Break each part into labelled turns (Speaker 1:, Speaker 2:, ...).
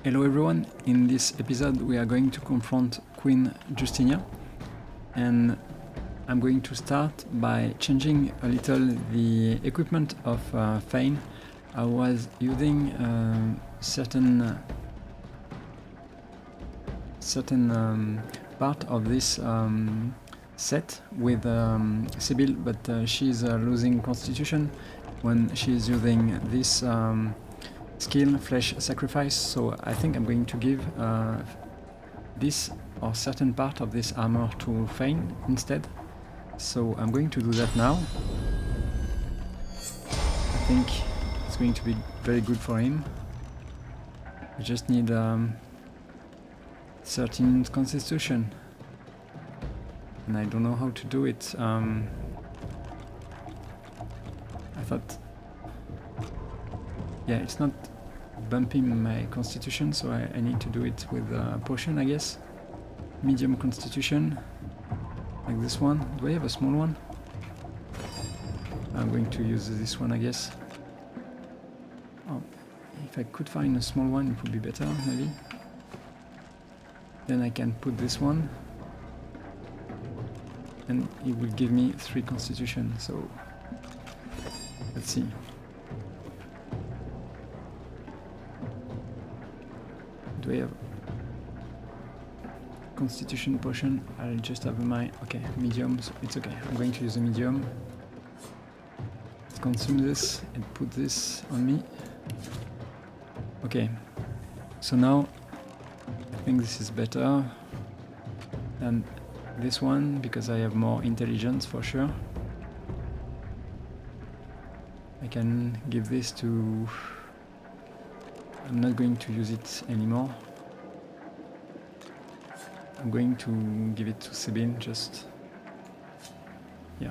Speaker 1: Hello everyone, in this episode we are going to confront Queen Justinia, and I'm going to start by changing a little the equipment of Fane. I was using certain part of this set with Sibyl, but she's losing constitution when she's using this skill, Flesh Sacrifice, so I think I'm going to give this or certain part of this armor to Fane instead. So I'm going to do that now. I think it's going to be very good for him. We just need 13 constitution. And I don't know how to do it. I thought... Yeah, it's not bumping my constitution, so I need to do it with a potion, I guess. Medium constitution, like this one. Do I have a small one? I'm going to use this one, I guess. Oh, if I could find a small one, it would be better, maybe. Then I can put this one. And it will give me 3 constitution, so... Let's see. Do I have constitution potion? I'll just have my... Okay, medium, so it's okay. I'm going to use a medium. Let's consume this and put this on me. Okay, so now I think this is better than this one because I have more intelligence for sure. I can give this to... I'm not going to use it anymore. I'm going to give it to Sabine, just... Yeah.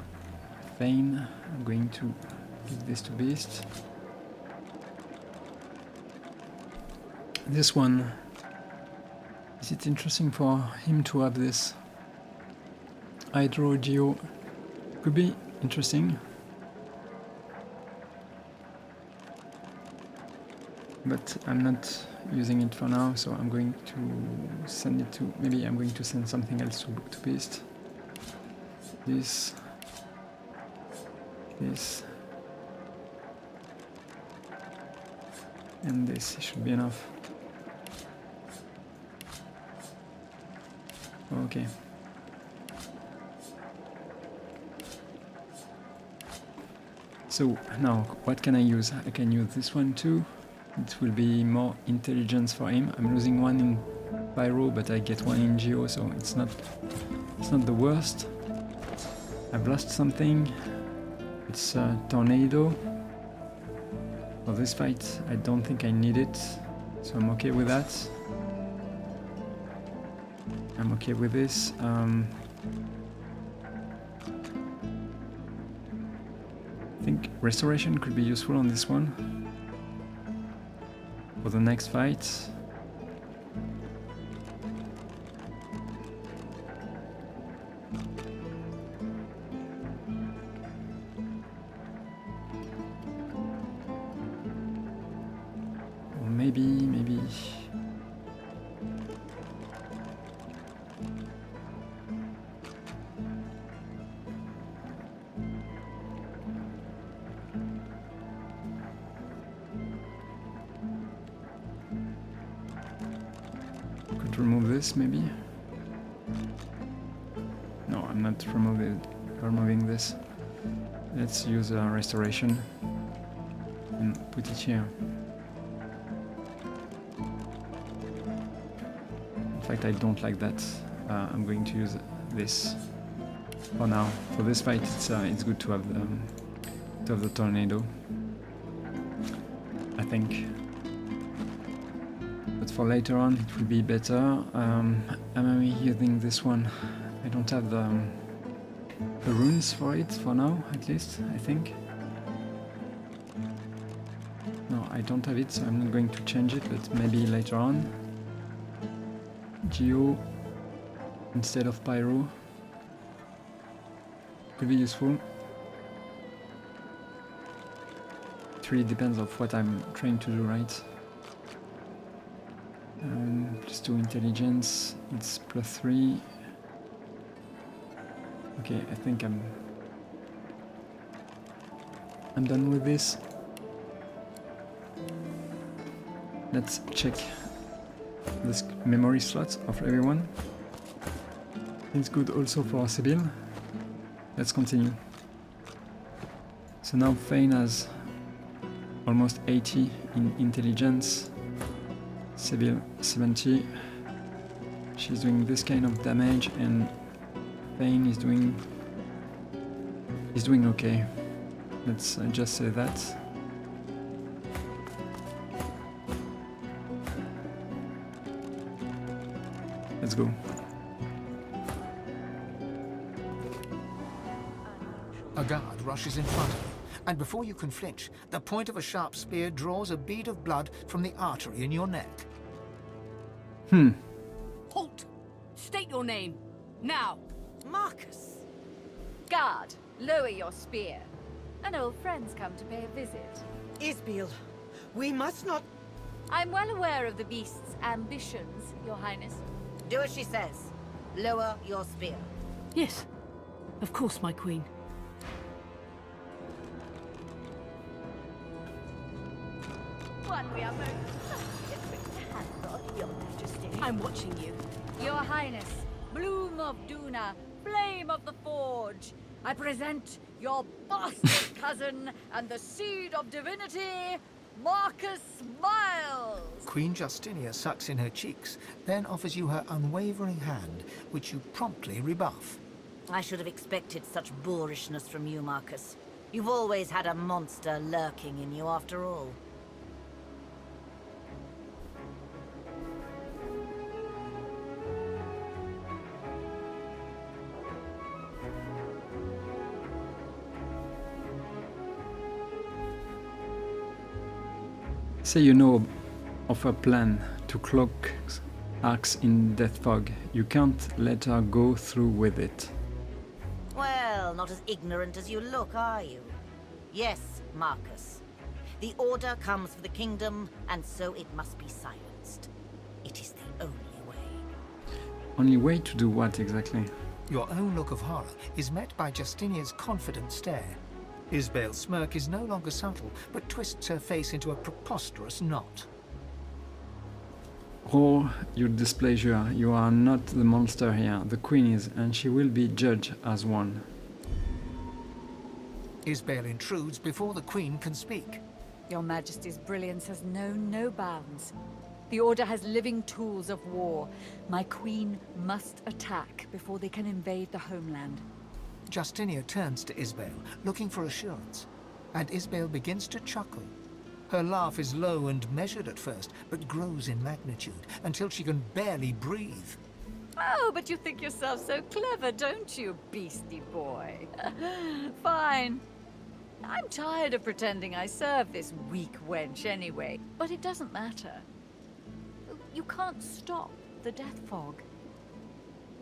Speaker 1: Fane. I'm going to give this to Beast. This one... Is it interesting for him to have this? Hydro Geo could be interesting. But I'm not using it for now, so I'm going to send it to... Maybe I'm going to send something else to Beast. This. This. And this should be enough. Okay. So now, what can I use? I can use this one too. It will be more intelligence for him. I'm losing one in Pyro, but I get one in Geo, so it's not the worst. I've lost something. It's a Tornado. For this fight, I don't think I need it, so I'm okay with that. I'm okay with this. I think Restoration could be useful on this one. For the next fight. Or maybe... remove this, maybe? No, I'm not removing this. Let's use a Restoration and put it here. In fact, I don't like that. I'm going to use this for now. For this fight, it's good to have the Tornado, I think. But for later on, it will be better. Am I using this one? I don't have the runes for it for now, at least, I think. No, I don't have it, so I'm not going to change it, but maybe later on. Geo instead of Pyro could be useful. It really depends on what I'm trying to do, right? +2 intelligence, it's +3. Okay, I think I'm done with this. Let's check this memory slots of everyone. It's good also for Sibyl. Let's continue. So now Fane has almost 80 in intelligence. Sibyl 70. She's doing this kind of damage, and Fane is doing okay. Let's just say that. Let's go.
Speaker 2: A guard rushes in front of you, and before you can flinch, the point of a sharp spear draws a bead of blood from the artery in your neck.
Speaker 3: Halt! State your name, now!
Speaker 4: Marcus!
Speaker 5: Guard, lower your spear. An old friend's come to pay a visit.
Speaker 4: Isbiel, we must not...
Speaker 5: I'm well aware of the beast's ambitions, Your Highness.
Speaker 4: Do as she says. Lower your spear.
Speaker 3: Yes, of course, my queen.
Speaker 5: One we are both to handle, Your Majesty.
Speaker 3: I'm watching you.
Speaker 5: Your Highness, Bloom of Duna, Flame of the Forge, I present your bastard cousin and the seed of divinity, Marcus Miles!
Speaker 2: Queen Justinia sucks in her cheeks, then offers you her unwavering hand, which you promptly rebuff.
Speaker 4: I should have expected such boorishness from you, Marcus. You've always had a monster lurking in you after all.
Speaker 1: Say you know of a plan to cloak Arx in Death Fog. You can't let her go through with it.
Speaker 4: Well, not as ignorant as you look, are you? Yes, Marcus. The order comes for the kingdom, and so it must be silenced. It is the only way.
Speaker 1: Only way to do what exactly?
Speaker 2: Your own look of horror is met by Justinia's confident stare. Isbel's smirk is no longer subtle, but twists her face into a preposterous knot.
Speaker 1: Oh, your displeasure. You are not the monster here. The queen is, and she will be judged as one.
Speaker 2: Isbel intrudes before the queen can speak.
Speaker 5: Your Majesty's brilliance has known no bounds. The Order has living tools of war. My queen must attack before they can invade the homeland.
Speaker 2: Justinia turns to Isbel, looking for assurance, and Isbel begins to chuckle. Her laugh is low and measured at first, but grows in magnitude until she can barely breathe.
Speaker 5: Oh, but you think yourself so clever, don't you, beastie boy? Fine. I'm tired of pretending I serve this weak wench anyway, but it doesn't matter. You can't stop the death fog.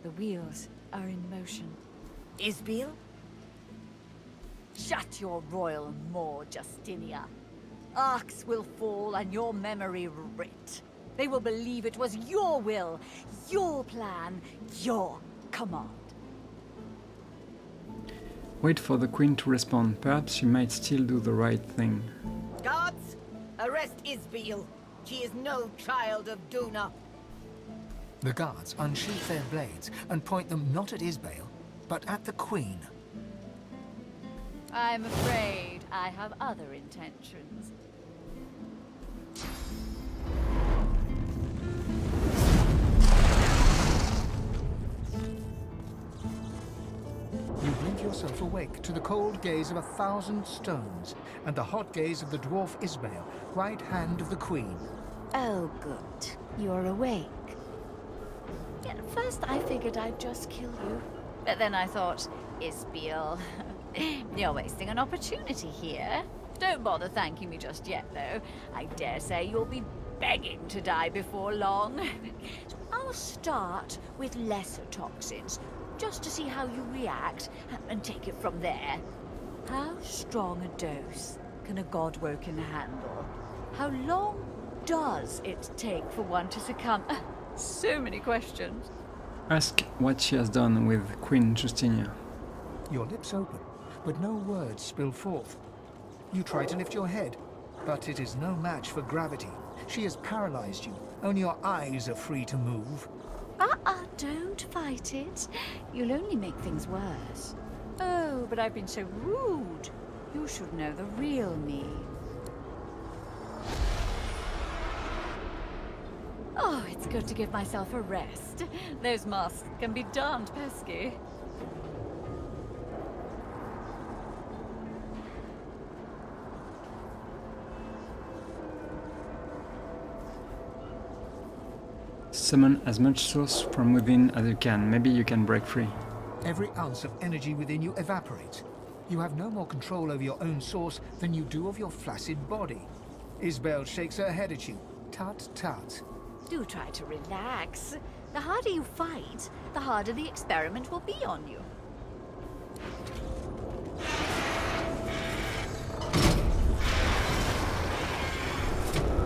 Speaker 5: The wheels are in motion.
Speaker 4: Isbiel?
Speaker 5: Shut your royal maw, Justinia. Arx will fall and your memory writ. They will believe it was your will, your plan, your command.
Speaker 1: Wait for the queen to respond. Perhaps she might still do the right thing.
Speaker 4: Guards, arrest Isbiel. She is no child of Duna.
Speaker 2: The guards unsheath their blades and point them not at Isbel, but at the queen.
Speaker 5: I'm afraid I have other intentions.
Speaker 2: You blink yourself awake to the cold gaze of 1,000 stones and the hot gaze of the dwarf Isbel, right hand of the queen.
Speaker 5: Oh, good. You're awake. Yeah, at first I figured I'd just kill you. But then I thought, Isbiel, you're wasting an opportunity here. Don't bother thanking me just yet, though. I dare say you'll be begging to die before long. I'll start with lesser toxins, just to see how you react, and take it from there. How strong a dose can a godwoken handle? How long does it take for one to succumb So many questions.
Speaker 1: Ask what she has done with Queen Justinia.
Speaker 2: Your lips open, but no words spill forth. You try to lift your head, but it is no match for gravity. She has paralyzed you. Only your eyes are free to move.
Speaker 5: Don't fight it. You'll only make things worse. Oh, but I've been so rude. You should know the real me. Oh, it's good to give myself a rest. Those masks can be darned pesky.
Speaker 1: Summon as much source from within as you can. Maybe you can break free.
Speaker 2: Every ounce of energy within you evaporates. You have no more control over your own source than you do of your flaccid body. Isbel shakes her head at you. Tut tut.
Speaker 5: Do try to relax. The harder you fight, the harder the experiment will be on you.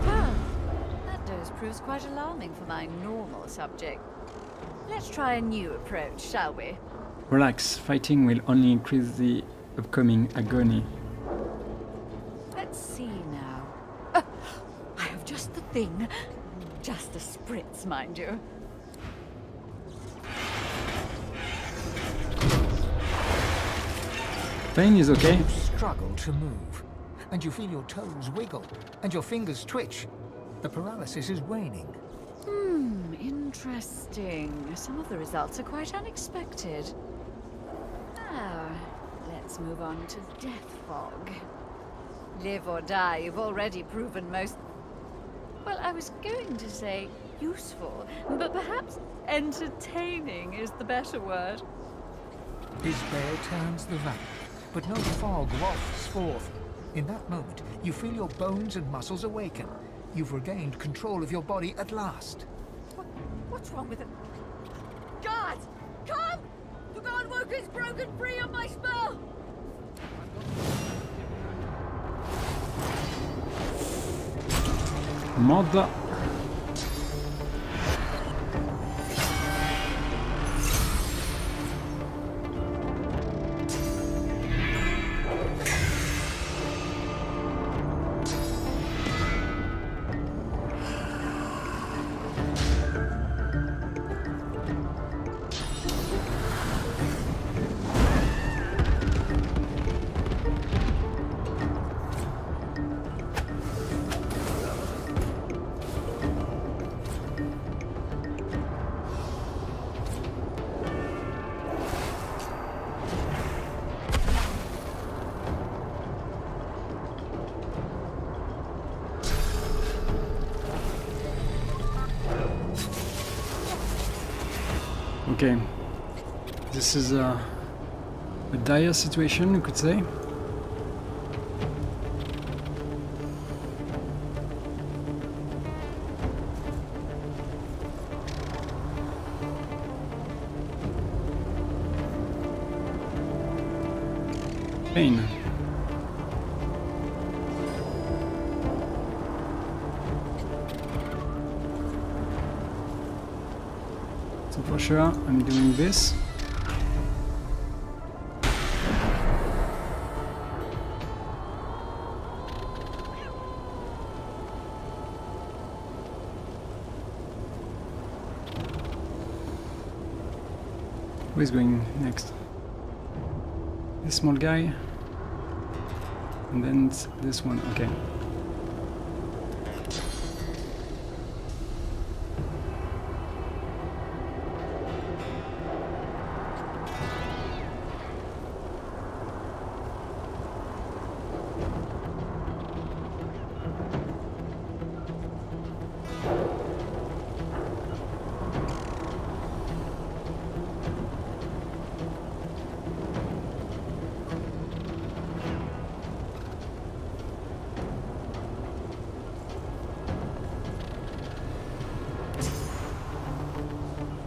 Speaker 5: Well, that dose proves quite alarming for my normal subject. Let's try a new approach, shall we?
Speaker 1: Relax. Fighting will only increase the upcoming agony.
Speaker 5: Let's see now. I have just the thing. Just a spritz, mind you.
Speaker 1: Pain is okay.
Speaker 2: You struggle to move, and you feel your toes wiggle, and your fingers twitch. The paralysis is waning.
Speaker 5: Interesting. Some of the results are quite unexpected. Now, let's move on to Death Fog. Live or die, you've already proven most... Well, I was going to say useful, but perhaps entertaining is the better word.
Speaker 2: Isbel turns the valve, but no fog wafts forth. In that moment, you feel your bones and muscles awaken. You've regained control of your body at last.
Speaker 5: What's wrong with it? Guards! Come! The Godwoker's broken free of my spell!
Speaker 1: Mother. Okay, this is a dire situation, you could say. Pain. So for sure, I'm doing this. Who is going next? This small guy. And then this one, okay.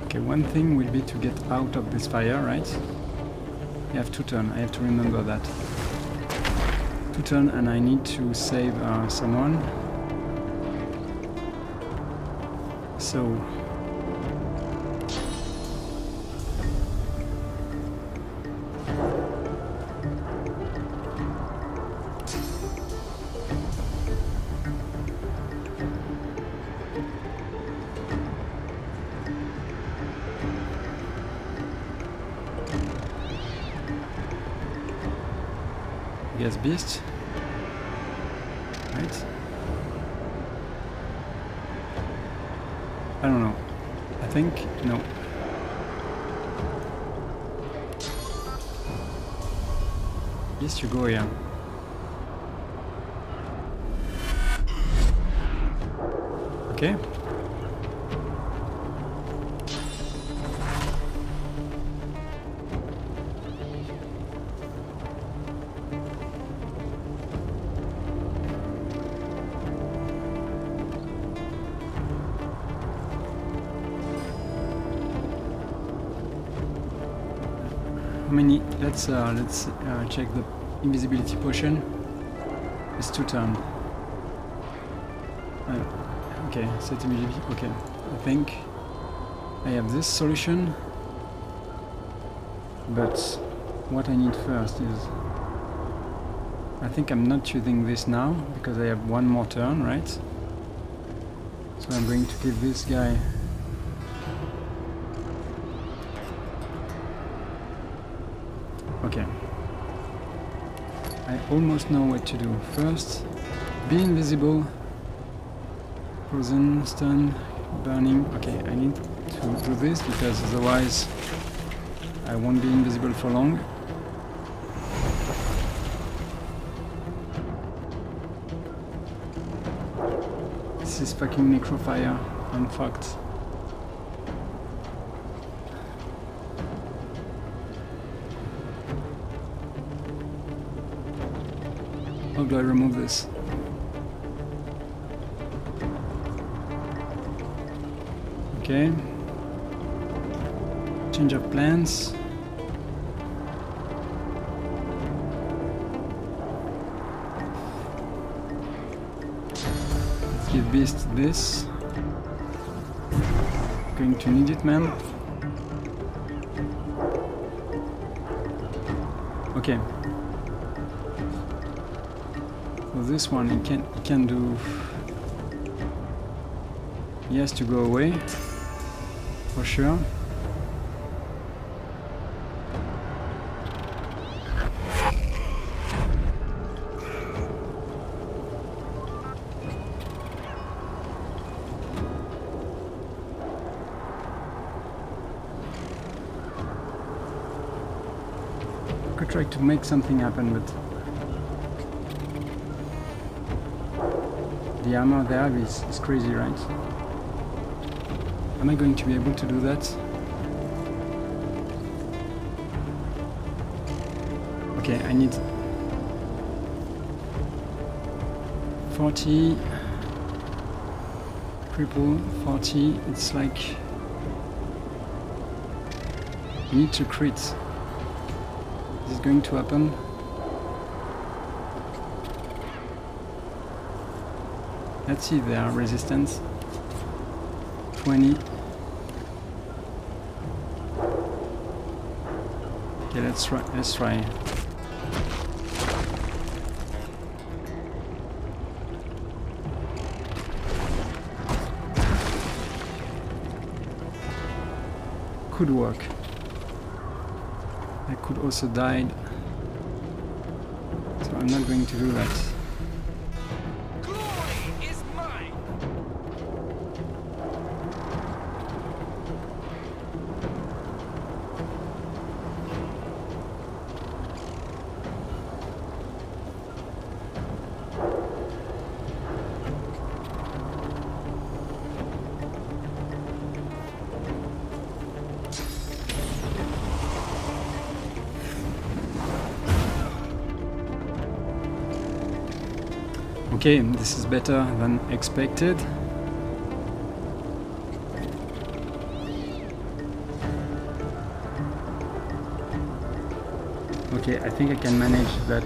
Speaker 1: Okay, one thing will be to get out of this fire, right? You have to turn, I have to remember that. To turn, and I need to save someone. So, guess beast. Right? I don't know. I think no. Yes, you go here. Okay. How many? Let's check the invisibility potion. It's 2 turns. Okay, set invisibility. Okay, I think I have this solution. But what I need first is, I think I'm not using this now because I have 1 more turn, right? So I'm going to give this guy. Okay. I almost know what to do. First, be invisible. Frozen, stun, burning. Okay, I need to do this because otherwise I won't be invisible for long. This is fucking necrofire. I'm fucked. How do I remove this? Okay. Change of plans. Let's give Beast this. Going to need it, man. Okay. So this one, he can do. He has to go away. For sure. I could try to make something happen, but the armor they have is crazy, right? Am I going to be able to do that? Okay, I need 40, triple 40, it's like you need to crit. Is it going to happen? Let's see their resistance. 20. Okay, let's try. Could work. I could also die. So I'm not going to do that. Okay, this is better than expected. Okay, I think I can manage that.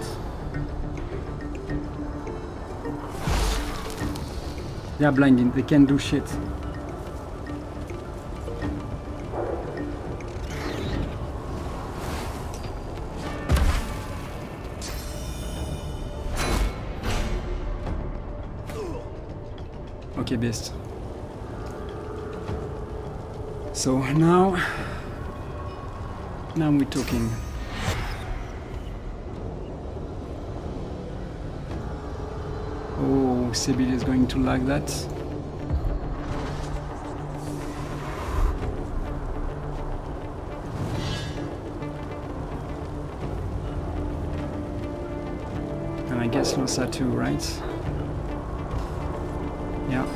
Speaker 1: They are blinded, they can't do shit. Okay, beast. So now we're talking. Oh, Sibyl is going to like that. And I guess Losa too, right? Yeah.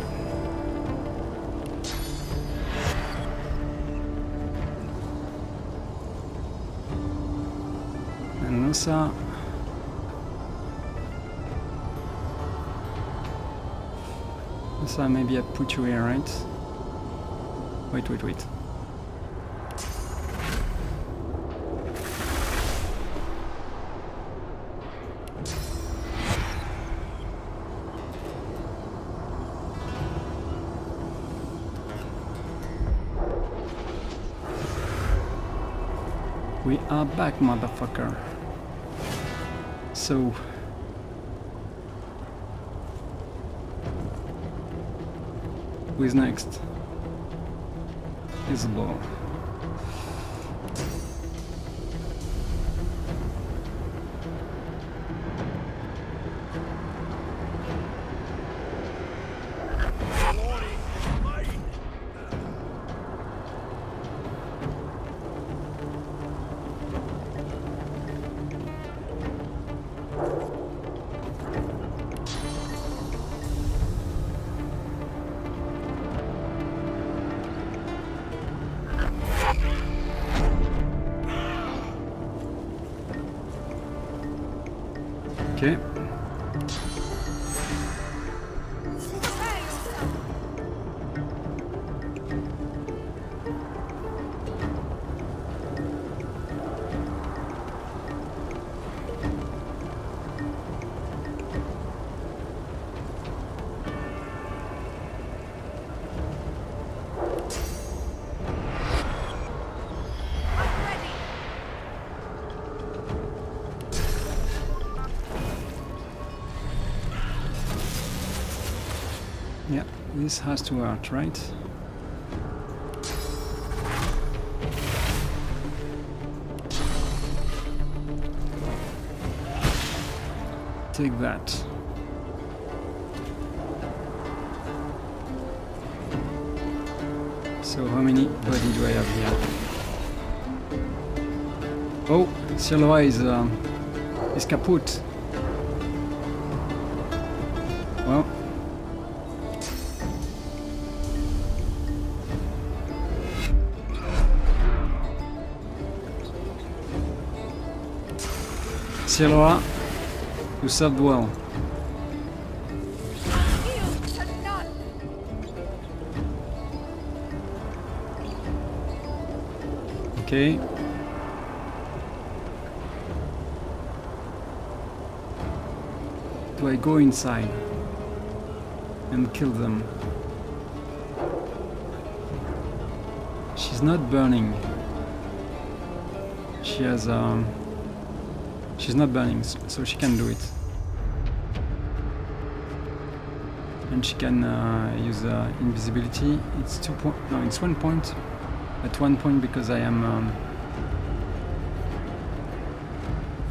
Speaker 1: And Losa. So maybe I put you here, right? Wait. We are back, motherfucker. So... who is next? Isabel. Okay. Yeah, this has to work, right? Take that. So how many body do I have here? Oh, Silva is kaput. Well. Silva, you served well. Okay. Do I go inside and kill them? She's not burning. She has she's not burning, so she can do it. And she can use invisibility. It's 2 point. No, it's 1 point. At 1 point because I am.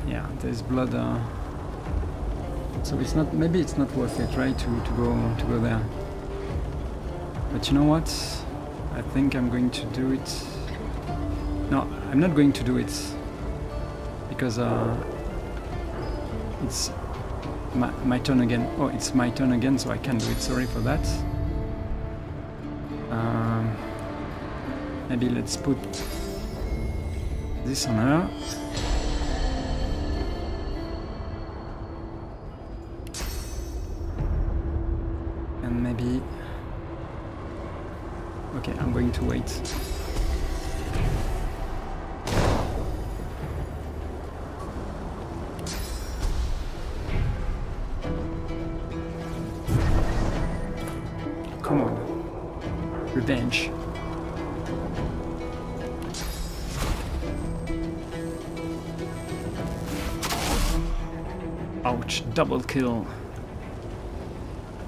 Speaker 1: Yeah, there's blood. So it's not. Maybe it's not worth it, right? To go there. But you know what? I think I'm going to do it. No, I'm not going to do it because it's my turn again. Oh, it's my turn again, so I can't do it. Sorry for that. Maybe let's put this on her. And maybe... Okay, I'm going to wait. Come on. Revenge. Ouch, double kill.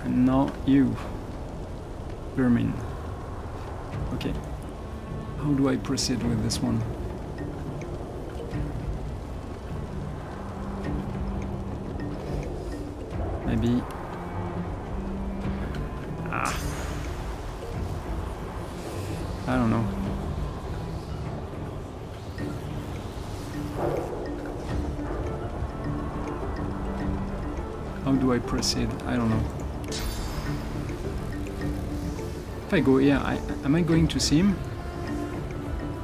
Speaker 1: And now you, vermin. Okay, how do I proceed with this one? Maybe I don't know. How do I proceed? I don't know. If I go here, am I going to see him?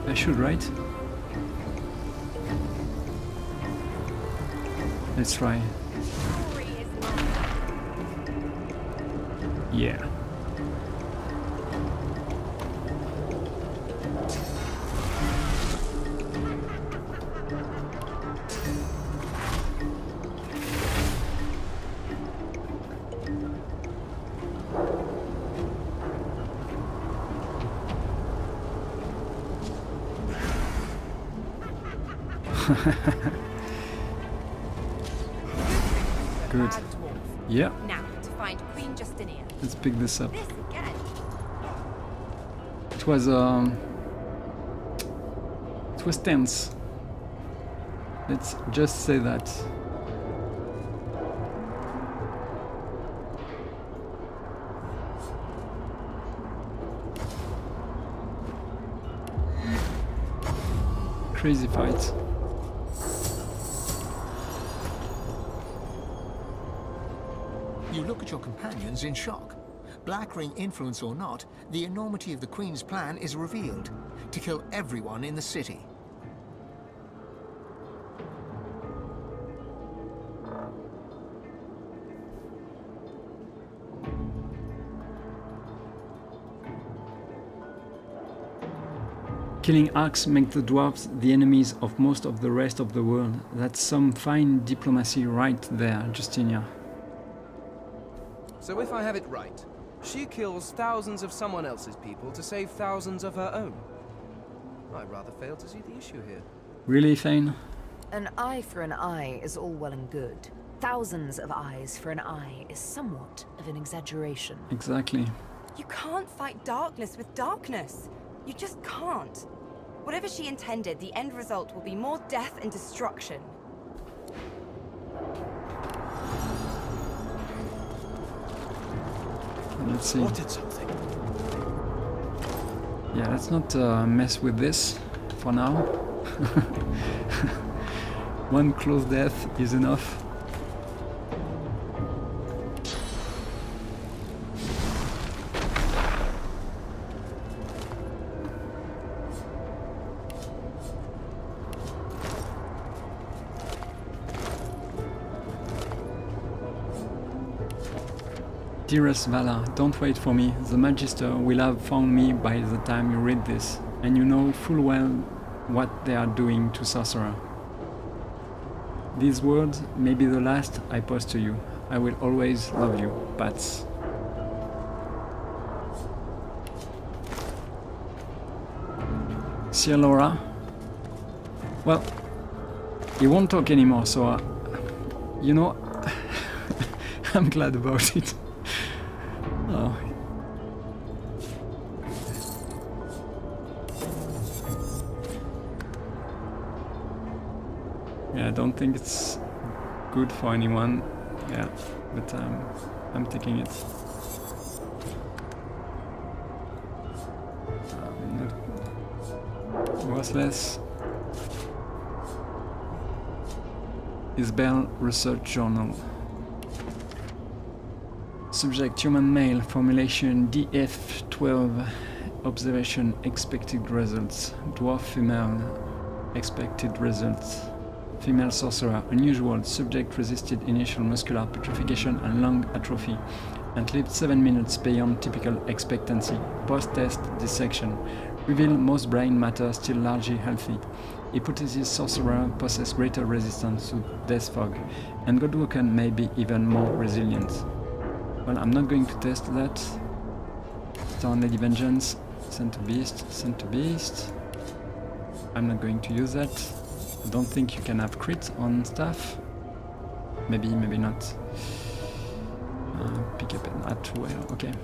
Speaker 1: I should, right? Let's try. Yeah. Good. Yeah.
Speaker 3: Now, to find Queen Justinia.
Speaker 1: Let's pick this up.
Speaker 3: This again.
Speaker 1: It was tense. Let's just say that. Crazy fight.
Speaker 2: You look at your companions in shock. Black Ring influence or not, the enormity of the Queen's plan is revealed. To kill everyone in the city.
Speaker 1: Killing orcs make the dwarves the enemies of most of the rest of the world. That's some fine diplomacy right there, Justinia.
Speaker 6: So if I have it right, she kills thousands of someone else's people to save thousands of her own. I rather fail to see the issue here.
Speaker 1: Really, Thane?
Speaker 7: An eye for an eye is all well and good. Thousands of eyes for an eye is somewhat of an exaggeration.
Speaker 1: Exactly.
Speaker 3: You can't fight darkness with darkness. You just can't. Whatever she intended, the end result will be more death and destruction.
Speaker 1: Let's see.
Speaker 6: Spotted something.
Speaker 1: Yeah, let's not mess with this for now. One close death is enough. Dearest Vala, don't wait for me. The Magister will have found me by the time you read this, and you know full well what they are doing to Sorcerer. These words may be the last I post to you. I will always love you, Pats. See Laura? Well, he won't talk anymore, so you know, I'm glad about it. Oh. Yeah, I don't think it's good for anyone. Yeah, but I'm taking it. Worthless. Isbell Research Journal. Subject human male, formulation DF12, observation expected results, dwarf female, expected results, female sorcerer, unusual, subject resisted initial muscular petrification and lung atrophy, and lived 7 minutes beyond typical expectancy, post-test dissection, reveal most brain matter still largely healthy, hypothesis sorcerer possess greater resistance to death fog, and Godwoken may be even more resilient. Well, I'm not going to test that. Stone Lady Vengeance, send to Beast, send to Beast. I'm not going to use that. I don't think you can have crit on stuff. Maybe, maybe not. Pick up an at well, okay.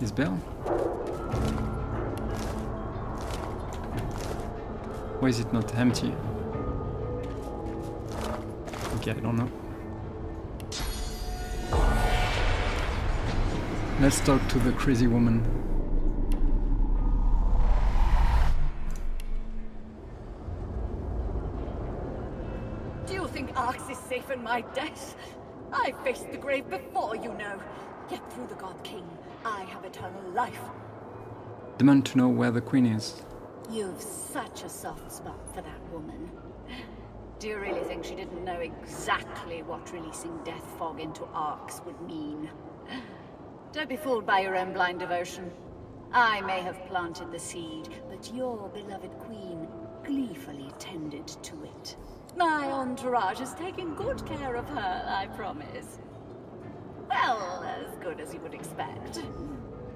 Speaker 1: Isbel? Why is it not empty? Okay, I don't know. Let's talk to the crazy woman.
Speaker 5: Do you think Arx is safe in my death? I faced the grave before, you know. Yet through the God King, I have eternal life.
Speaker 1: Demand to know where the queen is.
Speaker 5: You've such a soft spot for that woman. Do you really think she didn't know exactly what releasing Death Fog into Arx would mean? Don't be fooled by your own blind devotion. I may have planted the seed, but your beloved queen gleefully tended to it. My entourage is taking good care of her, I promise. Well, as good as you would expect.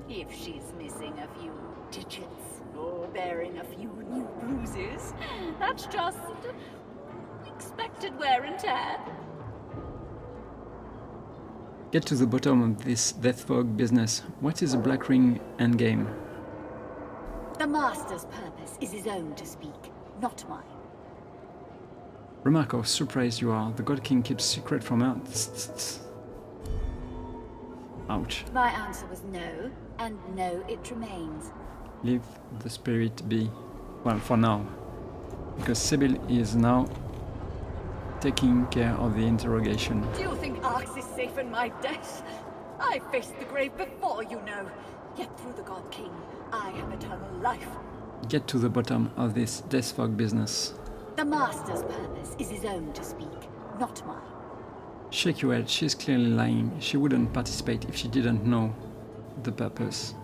Speaker 5: If she's missing a few digits, or bearing a few new bruises, that's just expected wear and tear.
Speaker 1: Get to the bottom of this Death Fog business. What is a Black Ring endgame?
Speaker 5: The Master's purpose is his own to speak, not mine.
Speaker 1: Remark how surprised you are. The God King keeps secret from her. Ouch.
Speaker 5: My answer was no, and no it remains.
Speaker 1: Leave the spirit be. Well, for now. Because Sybil is now taking care of the interrogation.
Speaker 5: Do you think Arx is safe in my death? I faced the grave before, you know. Yet through the God King, I have eternal life.
Speaker 1: Get to the bottom of this Death Fog business.
Speaker 5: The Master's purpose is his own to speak, not mine.
Speaker 1: Shake your head, she's clearly lying. She wouldn't participate if she didn't know the purpose.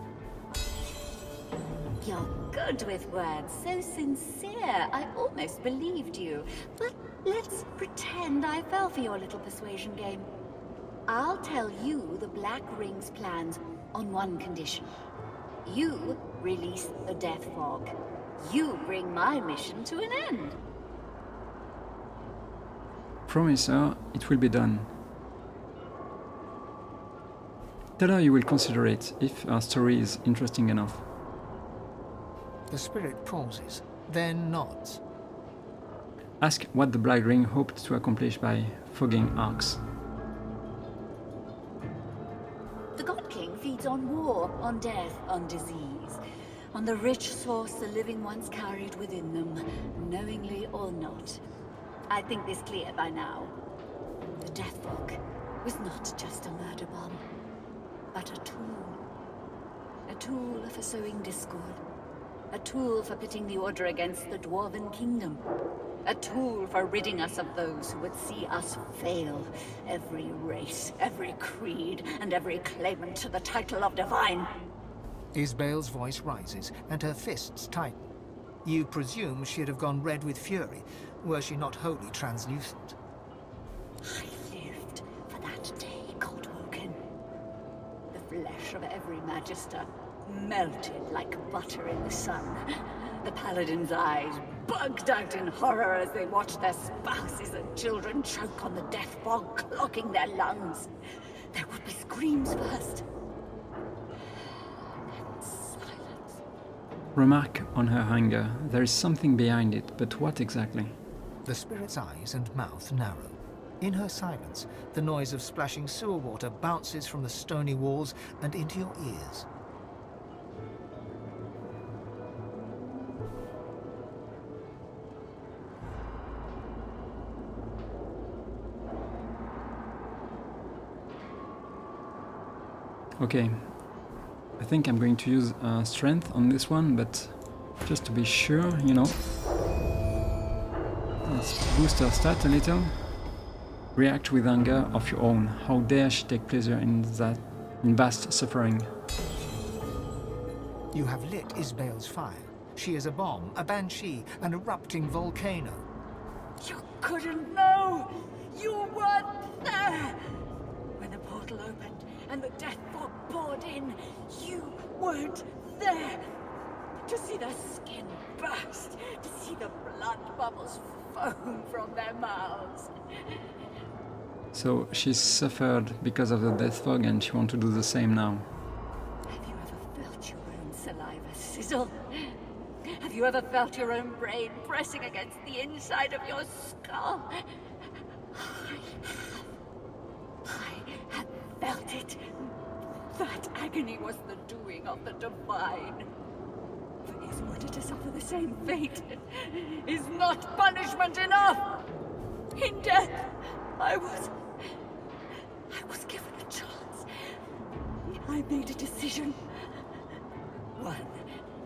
Speaker 5: You're good with words, so sincere. I almost believed you. But let's pretend I fell for your little persuasion game. I'll tell you the Black Ring's plans on one condition. You release the Death Fog. You bring my mission to an end.
Speaker 1: Promise her it will be done. Tell her you will consider it if her story is interesting enough.
Speaker 2: The spirit pauses, then nods.
Speaker 1: Ask what the Black Ring hoped to accomplish by fogging Arx.
Speaker 5: The God King feeds on war, on death, on disease, on the rich source the living once carried within them, knowingly or not. I think this clear by now. The Death Fog was not just a murder bomb, but a tool. A tool for sowing discord. A tool for pitting the Order against the Dwarven Kingdom. A tool for ridding us of those who would see us fail. Every race, every creed, and every claimant to the title of Divine.
Speaker 2: Isbel's voice rises, and her fists tighten. You presume she'd have gone red with fury, were she not wholly translucent.
Speaker 5: I lived for that day, Godwoken. The flesh of every Magister melted like butter in the sun. The Paladin's eyes bugged out in horror as they watched their spouses and children choke on the Death Fog, clogging their lungs. There would be screams first. Then silence.
Speaker 1: Remark on her anger. There is something behind it, but what exactly?
Speaker 2: The spirit's eyes and mouth narrow. In her silence, the noise of splashing sewer water bounces from the stony walls and into your ears.
Speaker 1: Okay, I think I'm going to use strength on this one, but just to be sure, you know. Let's boost her stat a little. React with anger of your own. How dare she take pleasure in vast suffering?
Speaker 2: You have lit Isbel's fire. She is a bomb, a banshee, an erupting volcano.
Speaker 5: You couldn't know! You weren't there! When the portal opened and the Death Fog poured in, you weren't there! To see their skin burst, to see the blood bubbles foam from their mouths.
Speaker 1: So she suffered because of the Death Fog and she wants to do the same now.
Speaker 5: Have you ever saliva sizzle? Have you ever felt your own brain pressing against the inside of your skull? I have felt it. That agony was the doing of the divine. For his order to suffer the same fate is not punishment enough. In death, I was given a chance. I made a decision. One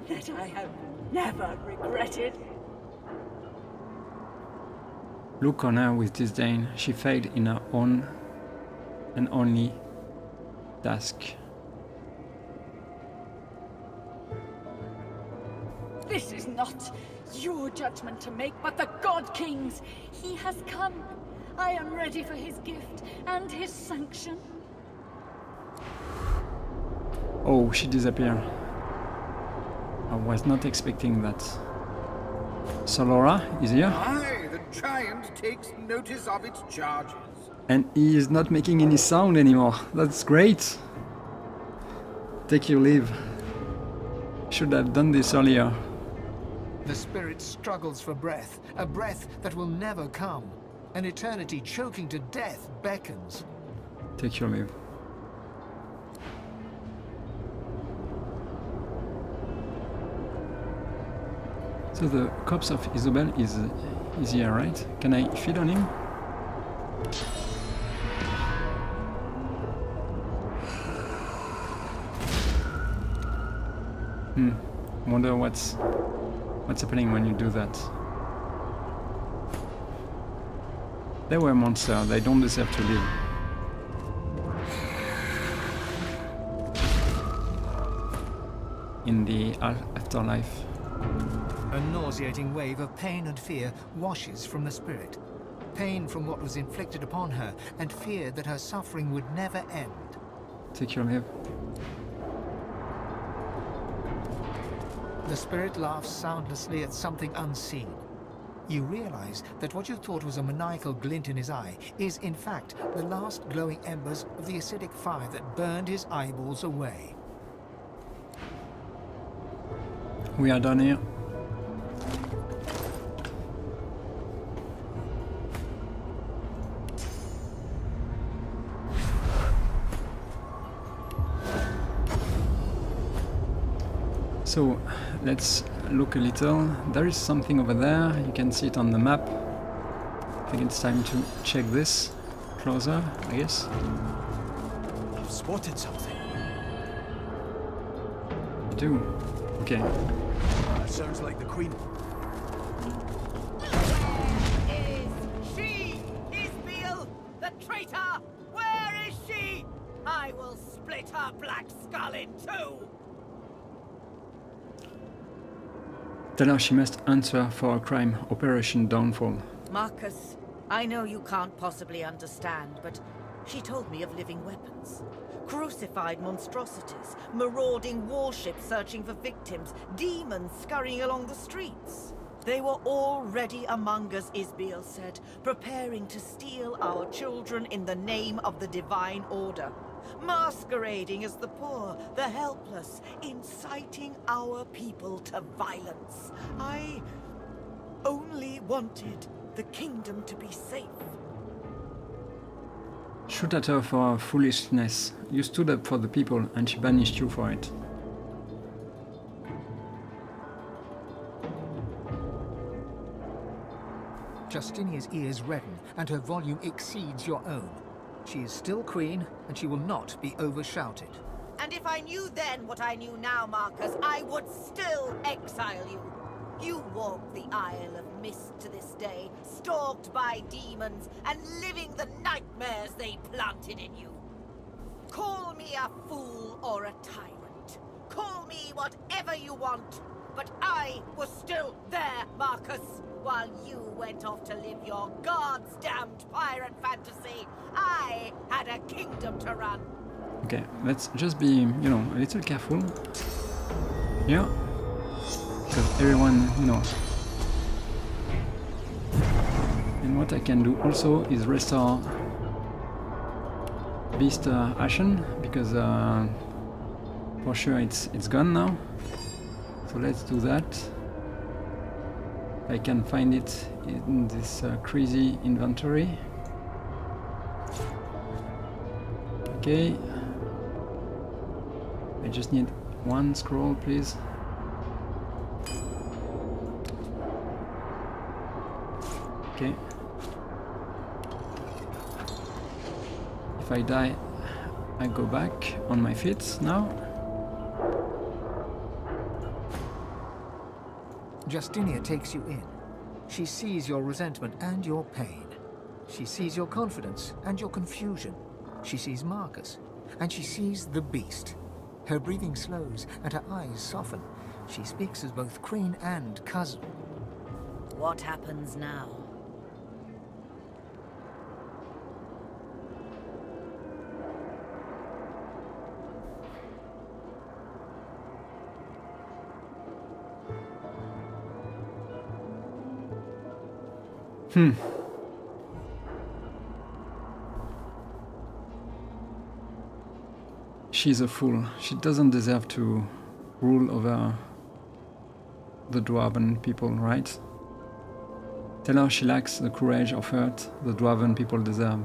Speaker 5: that I have never regretted.
Speaker 1: Look on her with disdain. She failed in her own and only task.
Speaker 5: This is not your judgment to make, but the God King's. He has come. I am ready for his gift and his sanction.
Speaker 1: Oh, she disappeared. I was not expecting that. Solora is here.
Speaker 8: Aye, the giant takes notice of its charges.
Speaker 1: And he is not making any sound anymore. That's great. Take your leave. Should have done this earlier.
Speaker 2: The spirit struggles for breath, a breath that will never come. An eternity choking to death beckons.
Speaker 1: Take your leave. So the corpse of Isobel is here, right? Can I feed on him? Wonder what's happening when you do that. They were monsters, they don't deserve to live. In the afterlife.
Speaker 2: A nauseating wave of pain and fear washes from the spirit. Pain from what was inflicted upon her, and fear that her suffering would never end.
Speaker 1: Take your leave.
Speaker 2: The spirit laughs soundlessly at something unseen. You realize that what you thought was a maniacal glint in his eye is, in fact, the last glowing embers of the acidic fire that burned his eyeballs away.
Speaker 1: We are done here. So let's look a little. There is something over there. You can see it on the map. I think it's time to check this closer, I guess.
Speaker 9: I've spotted something.
Speaker 1: You do? Okay.
Speaker 9: That sounds like the Queen.
Speaker 4: Is she Isbiel, the traitor? Where is she? I will split her black skull in two.
Speaker 1: Tell her she must answer for a crime, Operation Downfall.
Speaker 4: Marcus, I know you can't possibly understand, but she told me of living weapons. Crucified monstrosities, marauding warships searching for victims, demons scurrying along the streets. They were already among us, Isbiel said, preparing to steal our children in the name of the Divine Order. Masquerading as the poor, the helpless, inciting our people to violence. I only wanted the kingdom to be safe.
Speaker 1: Shoot at her for her foolishness. You stood up for the people and she banished you for it.
Speaker 2: Justinia's ears redden, and her volume exceeds your own. She is still queen, and she will not be overshouted.
Speaker 4: And if I knew then what I knew now, Marcus, I would still exile you. You walk the Isle of Mist to this day, stalked by demons and living the nightmares they planted in you. Call me a fool or a tyrant. Call me whatever you want. But I was still there, Marcus. While you went off to live your God's damned pirate fantasy, I had a kingdom to run.
Speaker 1: Okay, let's just be, a little careful. Yeah. Because everyone, And what I can do also is restore Beast Ashen, because for sure it's gone now. So let's do that. I can find it in this crazy inventory. Okay. I just need one scroll, please. Okay. If I die, I go back on my feet now.
Speaker 2: Justinia takes you in. She sees your resentment and your pain. She sees your confidence and your confusion. She sees Marcus, and she sees the beast. Her breathing slows, and her eyes soften. She speaks as both queen and cousin.
Speaker 4: What happens now?
Speaker 1: She's a fool. She doesn't deserve to rule over the Dwarven people, right? Tell her she lacks the courage or hurt the Dwarven people deserve.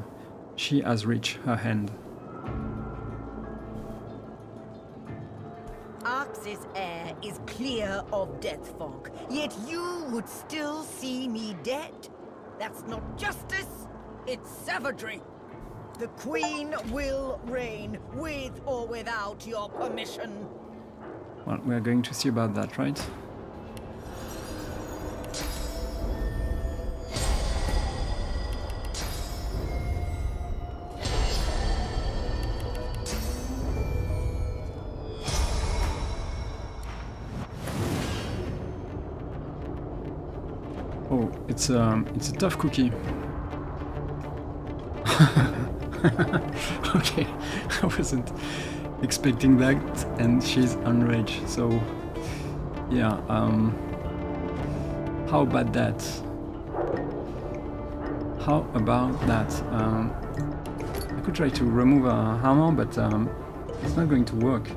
Speaker 1: She has reached her hand.
Speaker 10: Arx's air is clear of death fog, yet you would still see me dead. That's not justice, it's savagery. The Queen will reign, with or without your permission.
Speaker 1: Well, we're going to see about that, right? Oh, it's a tough cookie. Okay, I wasn't expecting that, and she's enraged, so yeah, how about that? How about that? I could try to remove her armor, but it's not going to work.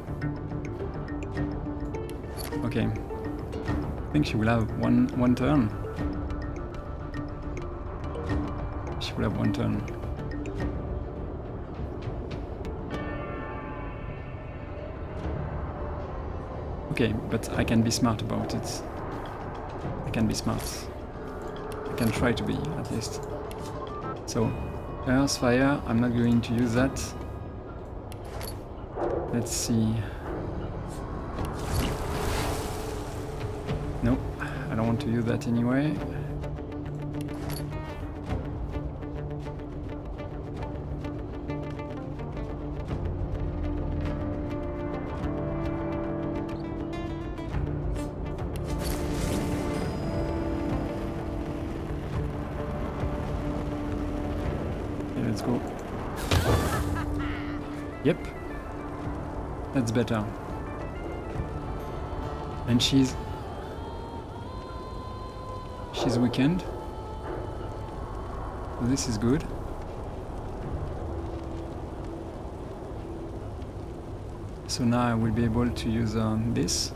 Speaker 1: Okay, I think she will have one turn. She will have one turn. Okay, but I can be smart about it. I can be smart. I can try to be, at least. So, Earth, Fire, I'm not going to use that. Let's see. Nope, I don't want to use that anyway. Let's go. Yep. That's better. And she's weakened. This is good. So now I will be able to use this.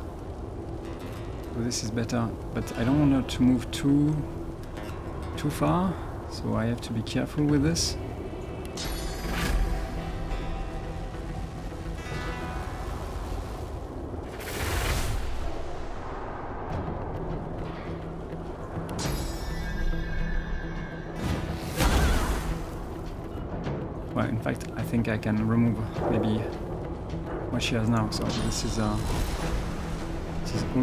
Speaker 1: So this is better, but I don't want her to move too far, so I have to be careful with this. Well, in fact, I think I can remove maybe what she has now, so this is all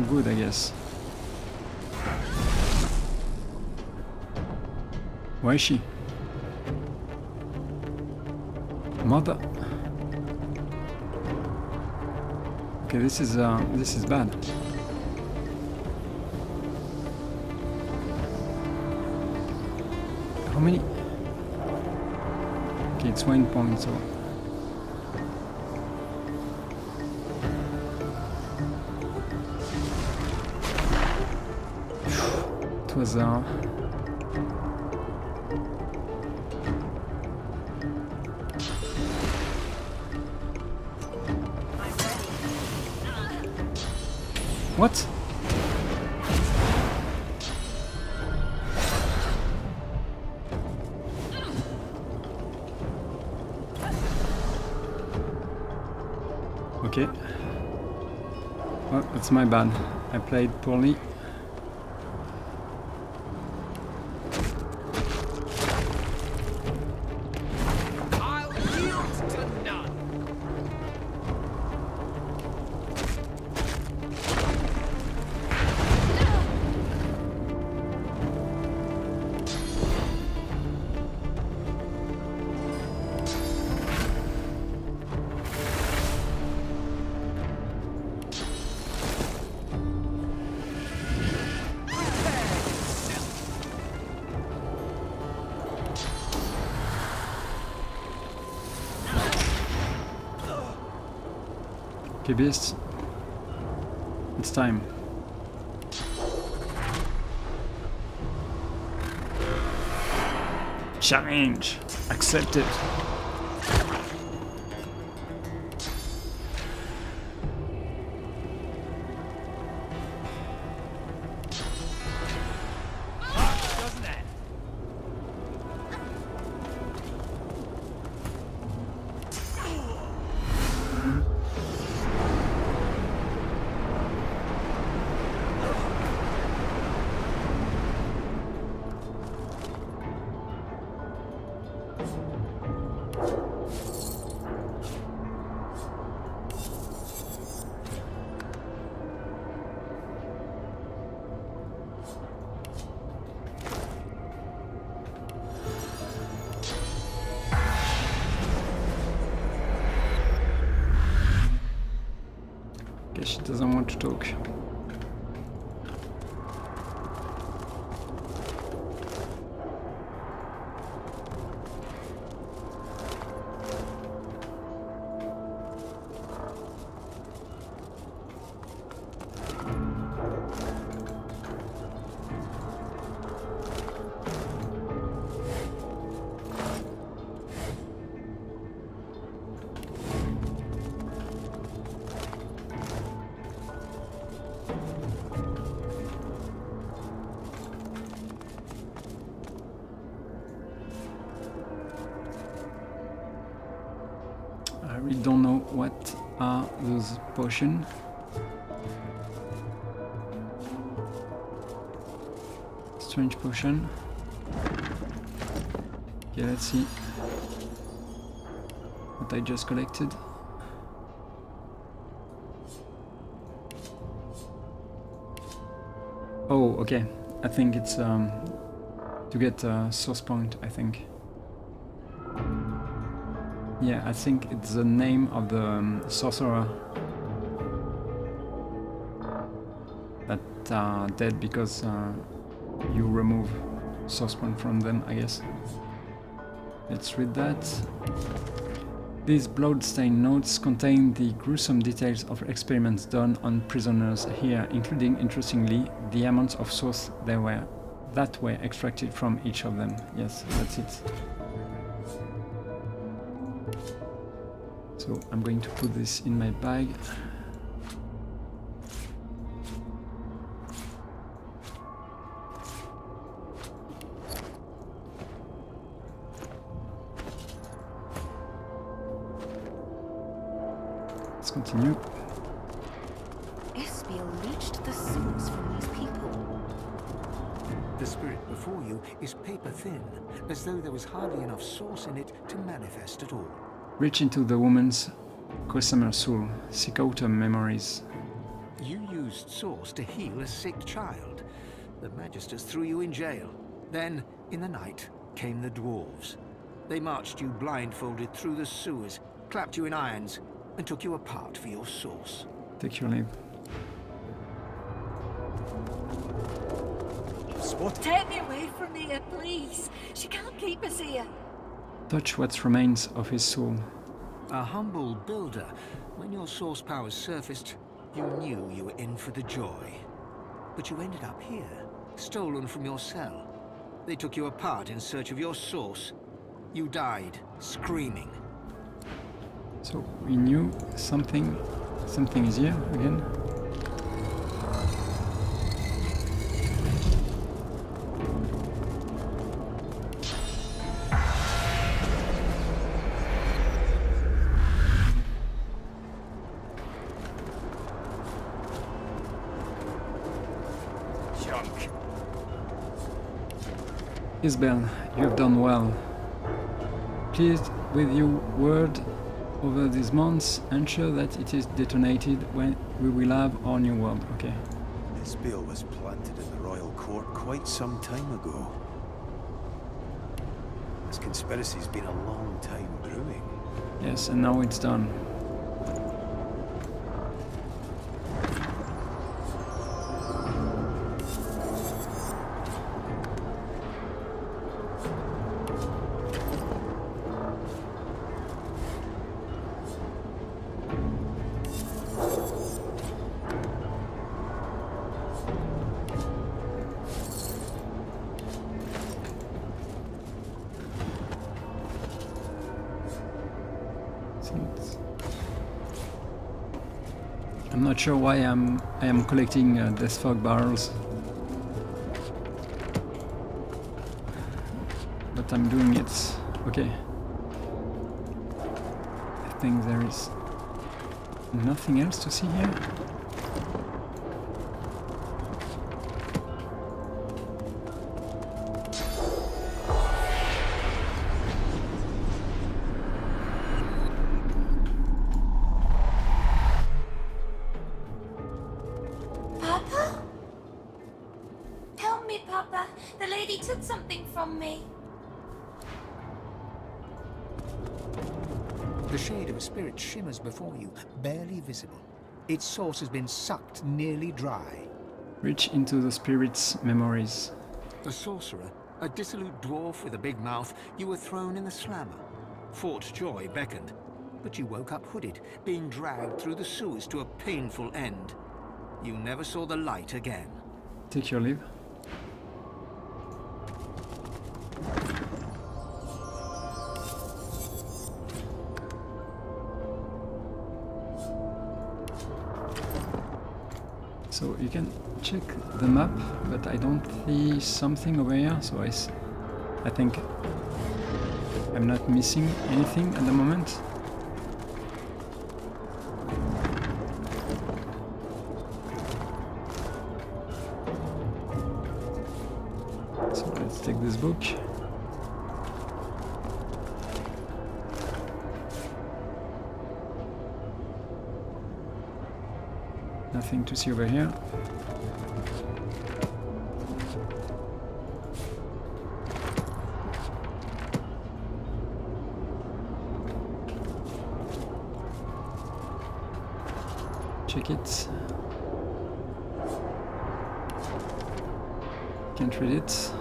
Speaker 1: good, I guess. Where is she? Mother. Okay, this is bad. How many? Okay, it's 1 point, so it was what? Okay. Well, that's my bad. I played poorly.
Speaker 6: I'll yield to none.
Speaker 1: Okay, beasts. It's time. Challenge accepted.
Speaker 6: Doesn't it?
Speaker 1: Okay, she doesn't want to talk. I really don't know what are those potions. Strange potion. Okay, let's see what I just collected. Oh, okay. I think it's to get a source point, I think. Yeah, I think it's the name of the sorcerer that are dead because you remove source point from them, I guess. Let's read that. These blood-stained notes contain the gruesome details of experiments done on prisoners here, including, interestingly, the amounts of source that were extracted from each of them. Yes, that's it. So I'm going to put this in my bag. Let's continue.
Speaker 7: Isbiel leached the source from these people.
Speaker 2: The spirit before you is paper thin, as though there was hardly enough source in it to manifest at all.
Speaker 1: Reach into the woman's gossamer soul. Seek out her memories.
Speaker 2: You used source to heal a sick child. The Magisters threw you in jail. Then, in the night, came the dwarves. They marched you blindfolded through the sewers, clapped you in irons, and took you apart for your source.
Speaker 1: Take your leave.
Speaker 5: Take me away from here, please. She can't keep us here.
Speaker 1: Touch what remains of his soul.
Speaker 2: A humble builder, when your source powers surfaced, you knew you were in for the joy. But you ended up here, stolen from your cell. They took you apart in search of your source. You died, screaming.
Speaker 1: So we knew something is here again.
Speaker 8: Junk.
Speaker 1: Isabel, you have done well. Pleased with your word over these months, ensure that it is detonated when we will have our new world. Okay.
Speaker 9: This bill was planted in the royal court quite some time ago. This conspiracy's been a long time brewing.
Speaker 1: Yes, and now it's done. I'm not sure why I am collecting death fog barrels, but I'm doing it. Okay. I think there is nothing else to see here.
Speaker 11: Papa? Help me, Papa. The lady took something from me.
Speaker 2: The shade of a spirit shimmers before you, barely visible. Its source has been sucked nearly dry.
Speaker 1: Reach into the spirit's memories.
Speaker 2: The sorcerer, a dissolute dwarf with a big mouth, you were thrown in the slammer. Fort Joy beckoned, but you woke up hooded, being dragged through the sewers to a painful end. You never saw the light again.
Speaker 1: Take your leave. So you can check the map, but I don't see something over here, so I think I'm not missing anything at the moment. So let's take this book. Nothing to see over here. Check it. Can't read it.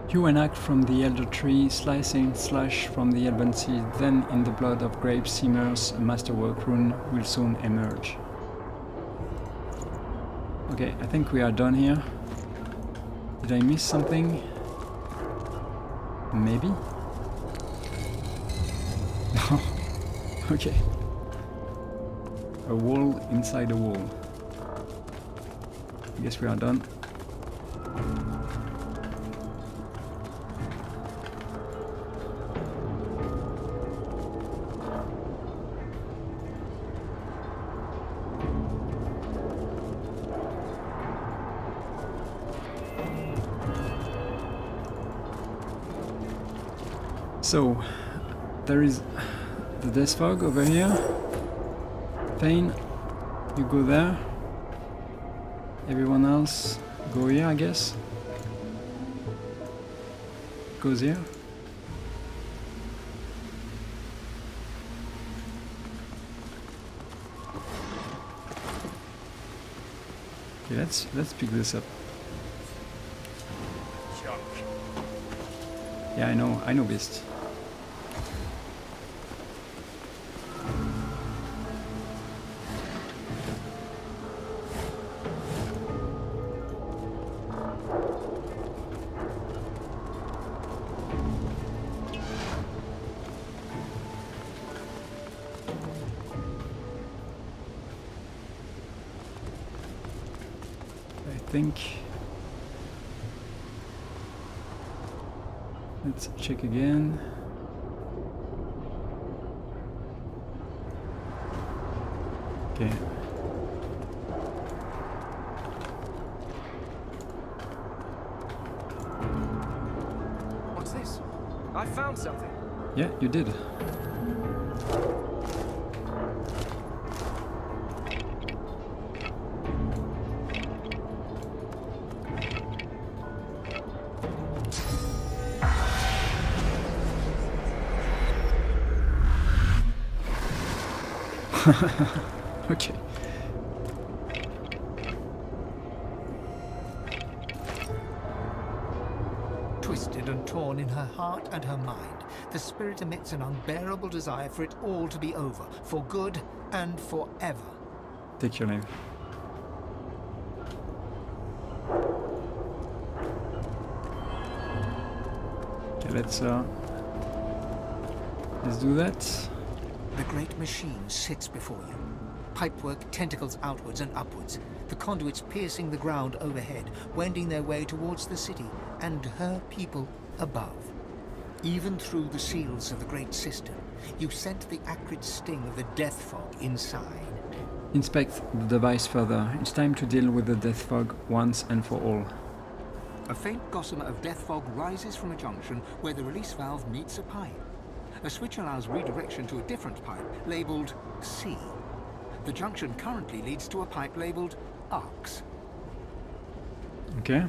Speaker 1: Hew an act from the elder tree, slice and slash from the elven seed, then in the blood of grapes simmers, a masterwork rune will soon emerge. Okay, I think we are done here. Did I miss something? Maybe? No. Okay. A wall inside a wall. I guess we are done. So, there is the death fog over here. Pain, you go there. Everyone else go here, I guess. Goes here. Okay, let's pick this up. Yeah, I know Beast. think. Let's check again. Okay.
Speaker 6: What's this? I found something.
Speaker 1: Yeah, you did. Okay.
Speaker 2: Twisted and torn in her heart and her mind, the spirit emits an unbearable desire for it all to be over, for good and forever.
Speaker 1: Take your leave. Okay, let's do that.
Speaker 2: The great machine sits before you. Pipework tentacles outwards and upwards, the conduits piercing the ground overhead, wending their way towards the city and her people above. Even through the seals of the great system, you scent the acrid sting of the death fog inside.
Speaker 1: Inspect the device further. It's time to deal with the death fog once and for all.
Speaker 2: A faint gossamer of death fog rises from a junction where the release valve meets a pipe. A switch allows redirection to a different pipe, labelled C. The junction currently leads to a pipe labelled ARX.
Speaker 1: Okay.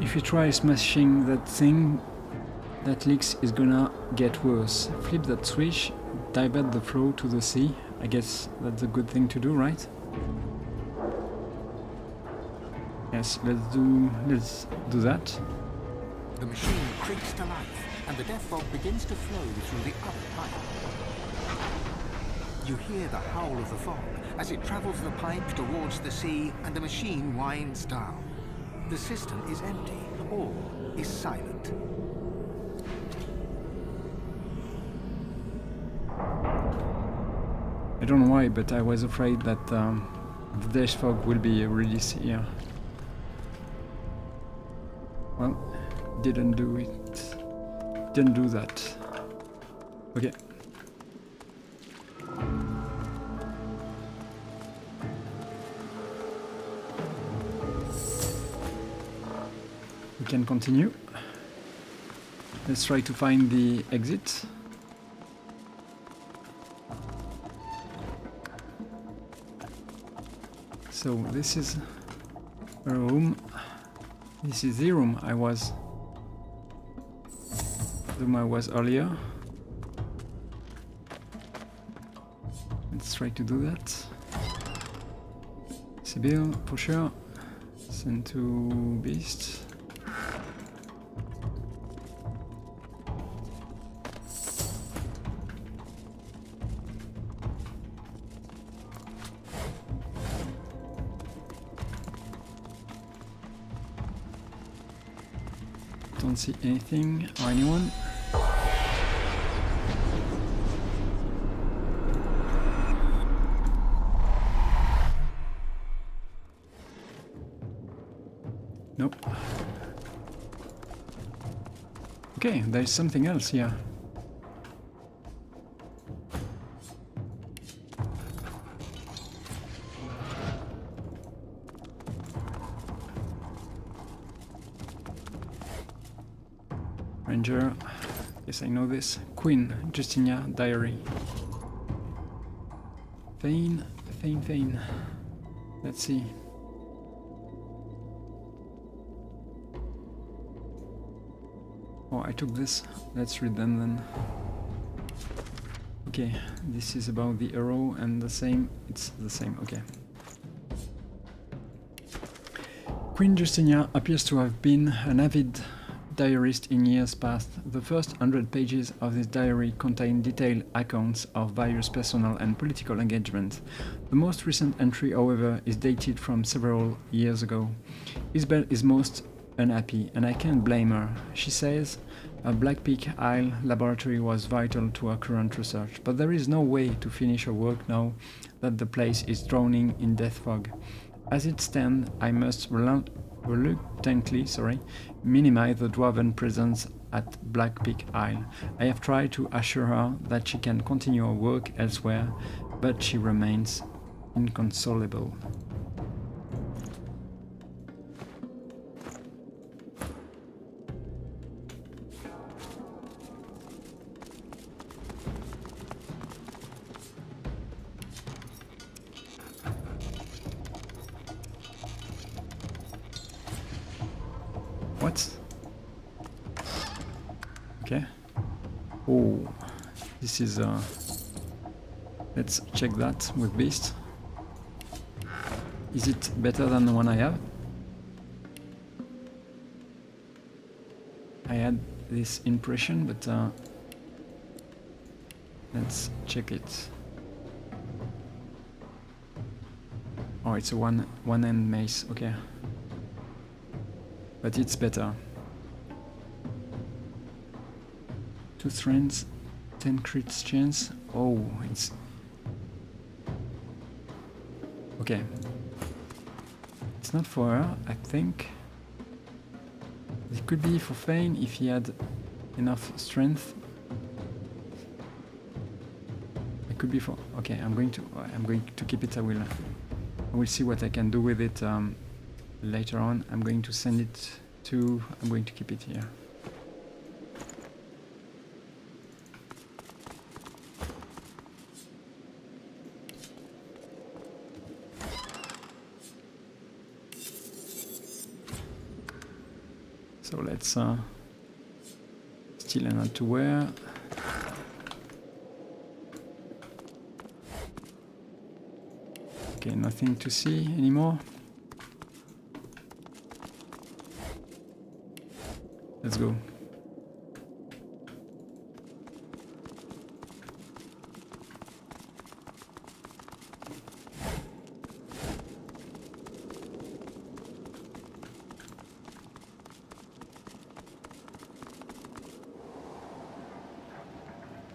Speaker 1: If you try smashing that thing, that leaks is gonna get worse. Flip that switch, divert the flow to the sea. I guess that's a good thing to do, right? Yes, let's do that.
Speaker 2: The machine creaks to life, and the death fog begins to flow through the other pipe. You hear the howl of the fog as it travels the pipe towards the sea, and the machine winds down. The system is empty. All is silent.
Speaker 1: I don't know why, but I was afraid that the death fog will be released here. Well, didn't do it. Didn't do that. Okay. We can continue. Let's try to find the exit. So this is a room. This is the room I was earlier. Let's try to do that. Sibyl, for sure. Send to Beast. Don't see anything or anyone. Nope. Okay, there's something else here. Ranger, yes I know this. Queen, Justinia, diary. Fane. Let's see. Oh, I took this. Let's read them then. Okay, this is about the arrow and the same. It's the same, okay. Queen Justinia appears to have been an avid diarist in years past. The first 100 pages of this diary contain detailed accounts of various personal and political engagements. The most recent entry, however, is dated from several years ago. Isabel is most unhappy, and I can't blame her. She says a Black Peak Isle laboratory was vital to her current research, but there is no way to finish her work now that the place is drowning in death fog. As it stands, I must reluctantly minimize the dwarven presence at Black Peak Isle. I have tried to assure her that she can continue her work elsewhere, but she remains inconsolable. What? Okay. Oh, this is let's check that with Beast. Is it better than the one I have? I had this impression, but let's check it. Oh, it's a one-hand mace. Okay. But it's better. 2 strengths, 10 crit chance. Oh, it's... Okay. It's not for her, I think. It could be for Fane if he had enough strength. It could be for... Okay, I'm going to keep it. I will see what I can do with it later on. I'm going to send it to... I'm going to keep it here. So let's still not to wear. Okay, nothing to see anymore. Let's go.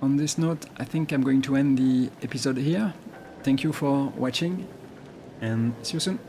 Speaker 1: On this note, I think I'm going to end the episode here. Thank you for watching and see you soon.